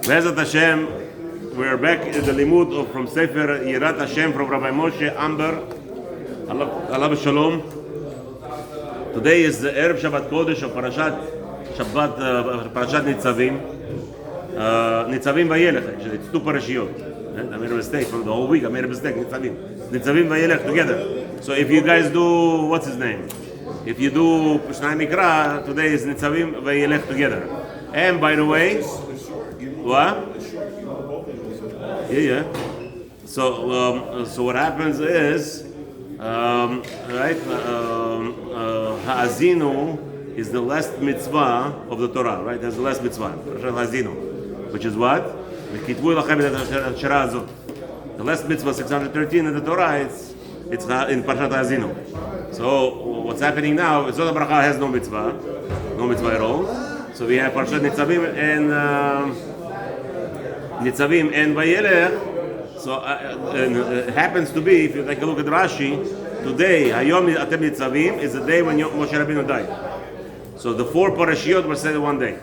Be'ezat Hashem, we're back in the limud from Sefer Yirat HaShem from Rabbi Moshe Amber. Allah Shalom. Today is the Erev Shabbat Kodesh of Parashat Nitzavim. Nitzavim Vayelech, actually, it's two parashiyot. I made a mistake from the whole week. I made a mistake. Nitzavim Vayelech together. So if you guys do, what's his name? If you do Shnai Mikra, today is Nitzavim Vayelech together. And by the way, what? Yeah. So what happens is, Ha'azinu is the last mitzvah of the Torah, right? That's the last mitzvah, Ha'azinu, which is what? The last mitzvah, 613 in the Torah, it's in Parshat Ha'azinu. So what's happening now? Zot HaBracha has no mitzvah at all. So we have Parshat Nitzavim and Vayelech. So it happens to be, if you take a look at Rashi, today, Hayom Atem Nitzavim, is the day when Moshe Rabbeinu died. So the four parashiyot were said in one day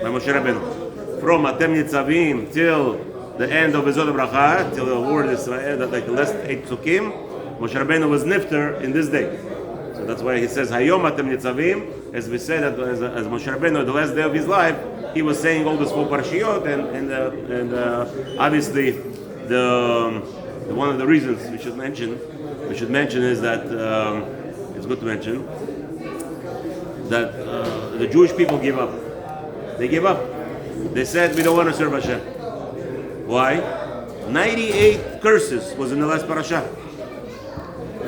by Moshe Rabbeinu. From Atem Nitzavim till the end of Zot HaBracha, till the word Israel, that like the last 8 psukim, Moshe Rabbeinu was nifter in this day. So that's why he says Hayom Atem Nitzavim, as we said that as Moshe Rabbeinu, the last day of his life, he was saying all those four parashiyot, and obviously the one of the reasons we should mention is that it's good to mention that the Jewish people gave up. They gave up. They said we don't want to serve Hashem. Why? 98 curses was in the last parasha.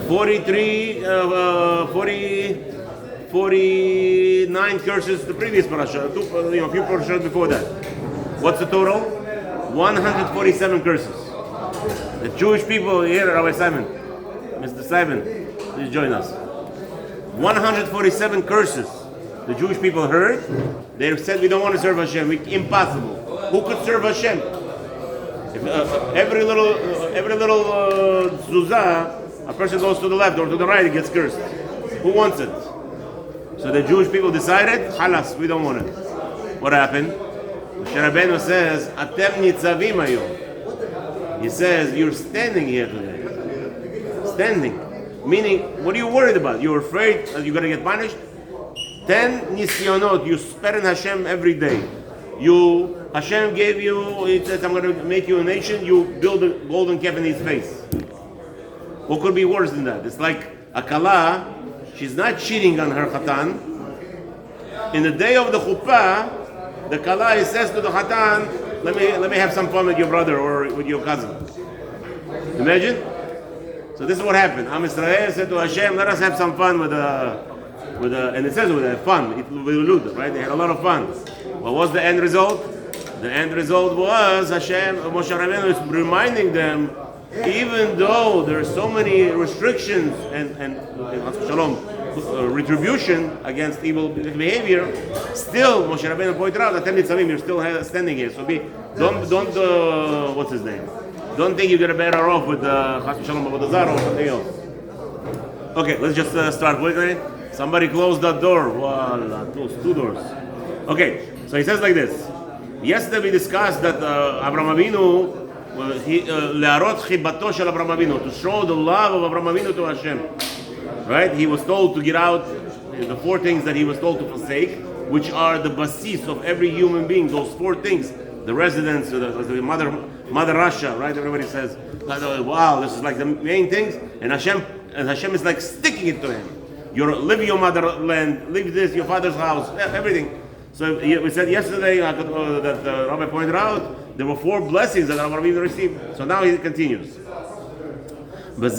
49 curses the previous parasha. A few parashas before that. What's the total? 147 curses. The Jewish people here, Rabbi Simon, Mr. Simon, please join us. 147 curses the Jewish people heard. They said we don't want to serve Hashem. Impossible. Who could serve Hashem? If, every little zuzah, a person goes to the left or to the right, he gets cursed. Who wants it? So the Jewish people decided, halas, we don't want it. What happened? Moshe Rabbeinu says, Atem nitzavim hayom. He says, you're standing here today. Standing. Meaning, what are you worried about? You're afraid that you're going to get punished? 10 nisyonot, you spare in Hashem every day. Hashem gave you, he says, I'm going to make you a nation, you build a golden calf in his face. What could be worse than that? It's like a kala, she's not cheating on her chatan. In the day of the chuppah, the kala, he says to the chatan, let me have some fun with your brother or with your cousin. Imagine? So this is what happened. Am Yisrael said to Hashem, let us have some fun with and it says with fun, right? They had a lot of fun. What was the end result? The end result was Hashem, Moshe Rabbeinu is reminding them, even though there are so many restrictions and shalom, retribution against evil behavior, still Moshe Rabbeinu pointed out that you're still standing here. So don't what's his name? Don't think you get better off with shalom or something else. Okay, let's just start quickly. Somebody close that door. Voila, two doors. Okay, so he says like this. Yesterday we discussed that Abraham Avinu, le'arot chibato shel Abraham Avinu, to show the love of Abraham Avinu to Hashem. Right? He was told to get out the four things that he was told to forsake, which are the basis of every human being. Those four things, the residence, the mother Russia, right? Everybody says, wow, this is like the main things, and Hashem is like sticking it to him. Live your motherland, live this, your father's house, everything. So we said yesterday that Rabbi pointed out there were four blessings that Abraham Avinu received. So now he continues. So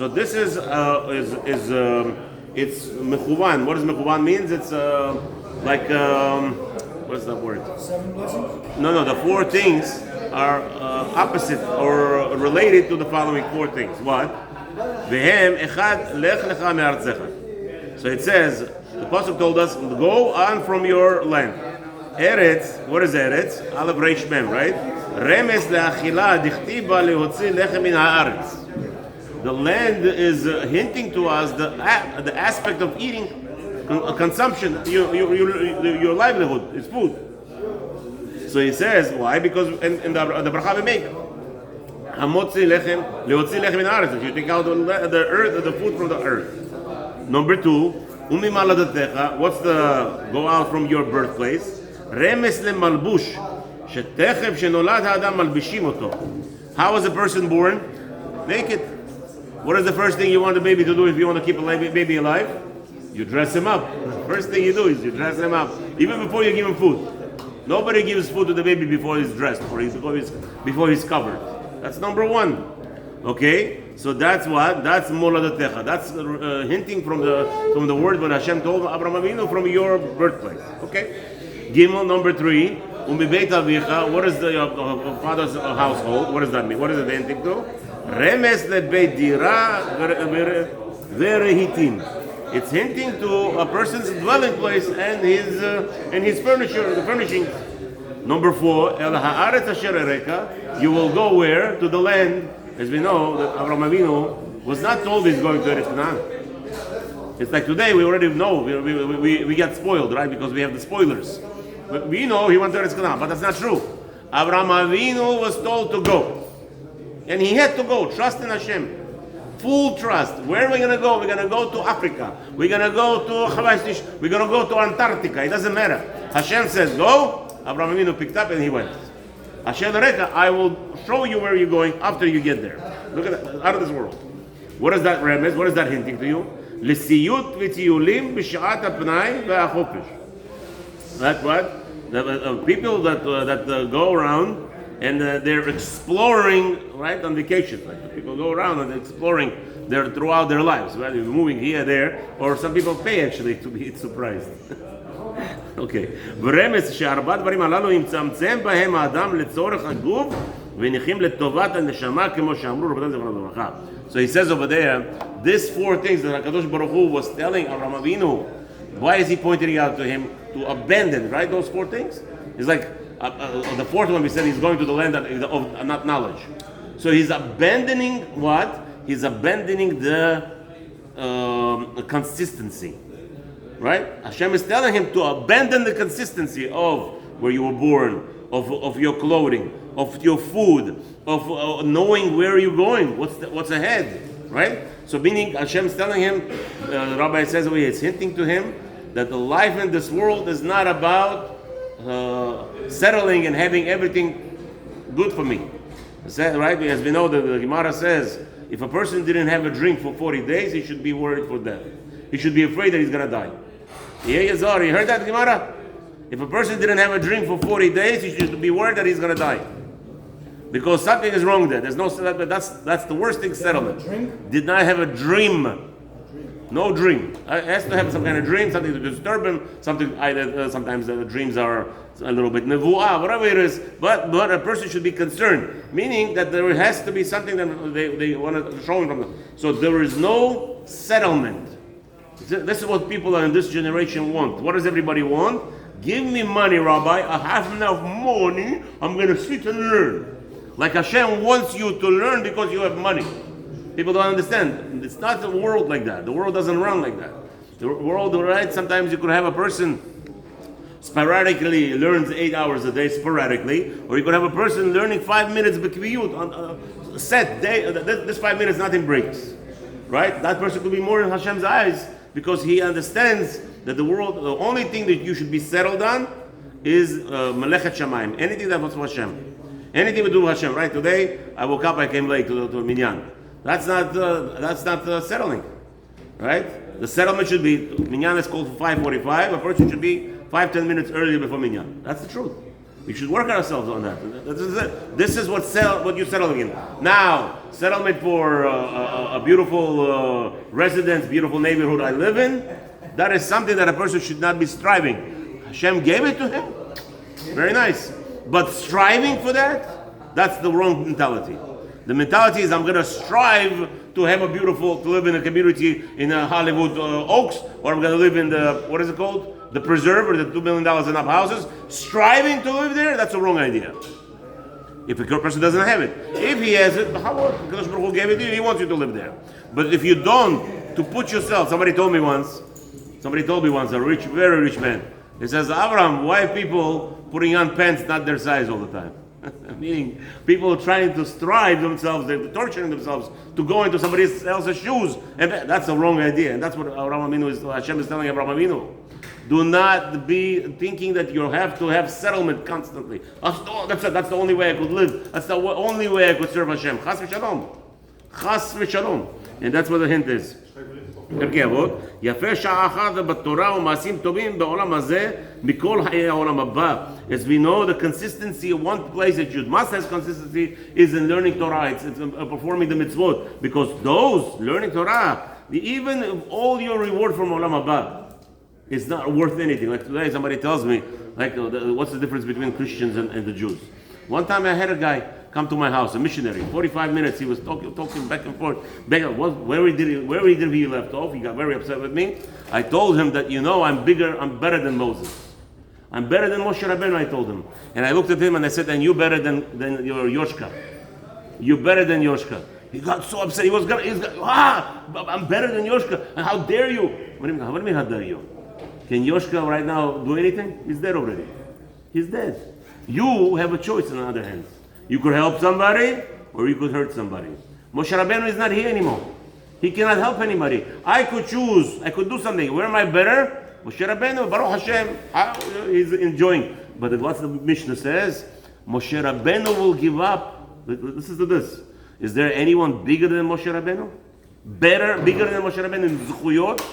this is it's mechuvan. What does mechuvan means? It's like what's that word? 7 blessings? No. The four things are opposite or related to the following four things. What? Vehem echad lech lecha me'artzecha. So it says the pasuk told us go on from your land. Eretz. What is Eretz? Aleph Reish Mem, right? Remes le'achila dichtiba lehotzi lechem min haaretz. The land is hinting to us the aspect of eating consumption, your livelihood is food. So he says, why? Because in the bracha we make, hamotzi lechem leotzi lechem min haaretz. You take out the earth, the food from the earth. Number 2, umi maladatecha. What's the go out from your birthplace? Remes le malbush shetechev shenolad haadam malbishim oto. How is a person born? Naked. What is the first thing you want the baby to do if you want to keep a baby alive? You dress him up. First thing you do is you dress him up, even before you give him food. Nobody gives food to the baby before he's dressed or before he's covered. That's number 1. Okay, so that's what? That's moladatecha. That's hinting from the word when Hashem told Abraham Avinu from your birthplace. Okay. Gimel, number 3. Umibeit avicha. What is the father's household? What does that mean? What is it hinting to? Remes lebeit dira verehitim. It's hinting to a person's dwelling place and his furniture, the furnishings. Number 4, El haaretz asher ereka. You will go where? To the land. As we know, that Avraham Avinu was not told he's going to Eretz Canaan. It's like today we already know we get spoiled, right? Because we have the spoilers. But we know he went to Eretz Canaan, but that's not true. Avraham Avinu was told to go, and he had to go. Trust in Hashem. Full trust. Where are we going to go? We're going to go to Africa. We're going to go to Hawaii. We're going to go to Antarctica. It doesn't matter. Hashem says go. Abraham Avinu picked up and he went. Asher Reka, I will show you where you're going after you get there. Look at that, out of this world. What is that remez? What is that hinting to you? L'siyut v'tiyulim b'sha'at ha'pnai v'achopesh. That's what? The people that go around and they're exploring, right, on vacation. Like the people go around and they're exploring throughout their lives, right? They're moving here, there, or some people pay actually to be surprised. Okay. ורמז שארבע דברים הללו ימצמצם בהם האדם לצורך הגוף וניחים לטובת הנשמה כמו שאמרו רבותינו זיכרונם לברכה. So he says over there, these 4 things that HaKadosh Baruch Hu was telling Avraham Avinu, why is he pointing out to him to abandon, right, those 4 things? It's like, the 4th one we said he's going to the land of not knowledge. So he's abandoning what? He's abandoning the consistency. Right? Hashem is telling him to abandon the consistency of where you were born, of your clothing, of your food, of knowing where you're going, what's ahead, right? So meaning Hashem is telling him, the rabbi says over here, it's hinting to him that the life in this world is not about settling and having everything good for me. Right? As we know, the Gemara says, if a person didn't have a drink for 40 days, he should be worried for death. He should be afraid that he's going to die. Yeah, Yazar, you heard that, Gemara? If a person didn't have a drink for 40 days, he should be worried that he's going to die. Because something is wrong there. There's no, that's the worst thing, settlement. Did not have a dream. No dream. It has to have some kind of dream, something to disturb him, something, sometimes the dreams are a little bit nevuah, whatever it is, but a person should be concerned, meaning that there has to be something that they want to show him from them. So there is no settlement. This is what people in this generation want. What does everybody want? Give me money, Rabbi. I have enough money. I'm going to sit and learn. Like Hashem wants you to learn because you have money. People don't understand. It's not the world like that. The world doesn't run like that. The world, right? Sometimes you could have a person sporadically learns 8 hours a day, sporadically, or you could have a person learning 5 minutes b'kviyut on a set day. This 5 minutes, nothing breaks, right? That person could be more in Hashem's eyes because he understands that the world, the only thing that you should be settled on is Melechet Shamayim. Anything that was for Hashem, anything we do with Hashem. Right? Today I woke up, I came late to Minyan. That's not settling, right? The settlement should be Minyan is called for 5:45. A person should be 5-10 minutes earlier before Minyan. That's the truth. We should work ourselves on that. This is what you're settling in. Now, settlement for a beautiful residence, beautiful neighborhood I live in, that is something that a person should not be striving. Hashem gave it to him. Very nice. But striving for that, that's the wrong mentality. The mentality is I'm going to strive to have to live in a community in Hollywood Oaks, or I'm going to live in the, what is it called? The Preserve, or the $2 million enough houses. Striving to live there, that's a wrong idea. If a person doesn't have it. If he has it, how about Kadosh Baruch Hu gave it to you, he wants you to live there. But if you don't, to put yourself, somebody told me once, Somebody told me once, a rich, very rich man. He says, Abraham, why are people putting on pants not their size all the time? Meaning, people are trying to strive themselves, they're torturing themselves to go into somebody else's shoes. And that's the wrong idea. And that's what Hashem is telling Abraham Avinu. Do not be thinking that you have to have settlement constantly. That's the only way I could live. That's the only way I could serve Hashem. Chas v'shalom. Chas v'shalom. And that's what the hint is. פרקי אבות, יפה שעה אחת בתורה ומעשים טובים בעולם הזה מכל חיי העולם הבא. As we know, the consistency of one place that you must have consistency is in learning Torah, it's performing the mitzvot. Because those, learning Torah, even all your reward from Olam Haba is not worth anything. Like today somebody tells me, like, what's the difference between Christians and the Jews? One time I had a guy come to my house, a missionary. 45 minutes he was talking back and forth. Where did he left off? He got very upset with me. I told him that, I'm better than Moses. I'm better than Moshe Rabbeinu, I told him. And I looked at him and I said, and you better than your Yoshka. You're better than Yoshka. He got so upset. I'm better than Yoshka. And how dare you? What do you mean, how dare you? Can Yoshka right now do anything? He's dead already. He's dead. You have a choice on the other hand. You could help somebody, or you could hurt somebody. Moshe Rabbeinu is not here anymore. He cannot help anybody. I could choose. I could do something. Where am I better? Moshe Rabbeinu, Baruch Hashem, he's enjoying. But what the Mishnah says, Moshe Rabbeinu will give up. Listen to this. Is there anyone bigger than Moshe Rabbeinu? Bigger than Moshe Rabbeinu in Zuchuyot?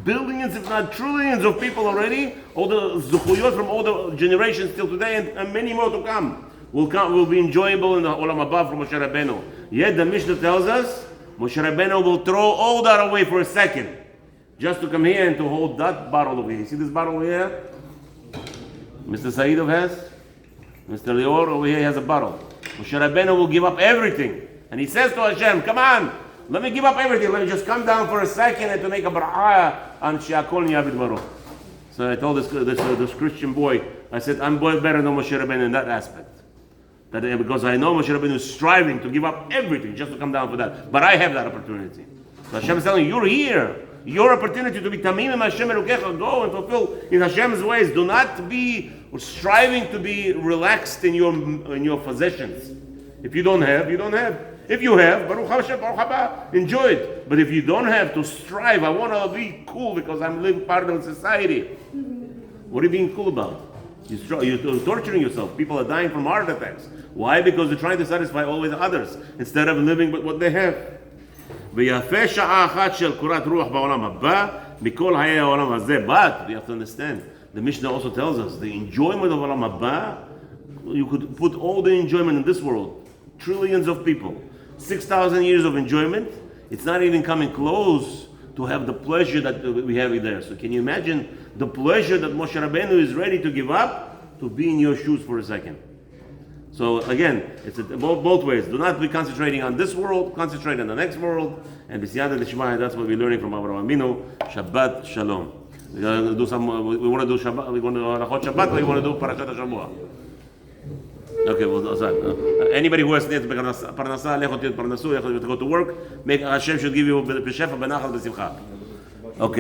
Billions, if not trillions of people already. All the Zuchuyot from all the generations till today and many more to come. Will be enjoyable in the Olam Haba from Moshe Rabbeinu. Yet the Mishnah tells us Moshe Rabbeinu will throw all that away for a second, just to come here and to hold that bottle over here. You see this bottle over here? Mr. Saidov has. Mr. Lior over here has a bottle. Moshe Rabbeinu will give up everything, and he says to Hashem, "Come on, let me give up everything. Let me just come down for a second and to make a bracha on She'akol Ni'avid Baruch." So I told this Christian boy, I said, "I'm better than Moshe Rabbeinu in that aspect." Because I know Moshe Rabbeinu is striving to give up everything just to come down for that. But I have that opportunity. So Hashem is telling you, you're here. Your opportunity to be Tamim and Hashem Elokecha, go and fulfill in Hashem's ways. Do not be striving to be relaxed in your possessions. If you don't have, you don't have. If you have, Baruch Hashem, Baruch Haba, enjoy it. But if you don't have, to strive, I want to be cool because I'm living part of society. What are you being cool about? You're torturing yourself. People are dying from heart attacks. Why? Because they're trying to satisfy always others instead of living with what they have. But we have to understand, the Mishnah also tells us, the enjoyment of Olam Haba, you could put all the enjoyment in this world, trillions of people, 6,000 years of enjoyment, it's not even coming close to have the pleasure that we have there. So can you imagine the pleasure that Moshe Rabbeinu is ready to give up to be in your shoes for a second? So again, it's both ways. Do not be concentrating on this world, concentrate on the next world. And b'siyata d'shmaya, that's what we're learning from Avraham Avinu. Shabbat Shalom. We want to do Shabbat, we want to do Arachot Shabbat, or we want to do Parashat HaShavua? Okay, well, anybody who has to go to work, Hashem should give you b'shefa, b'nachal, b'simcha. Okay.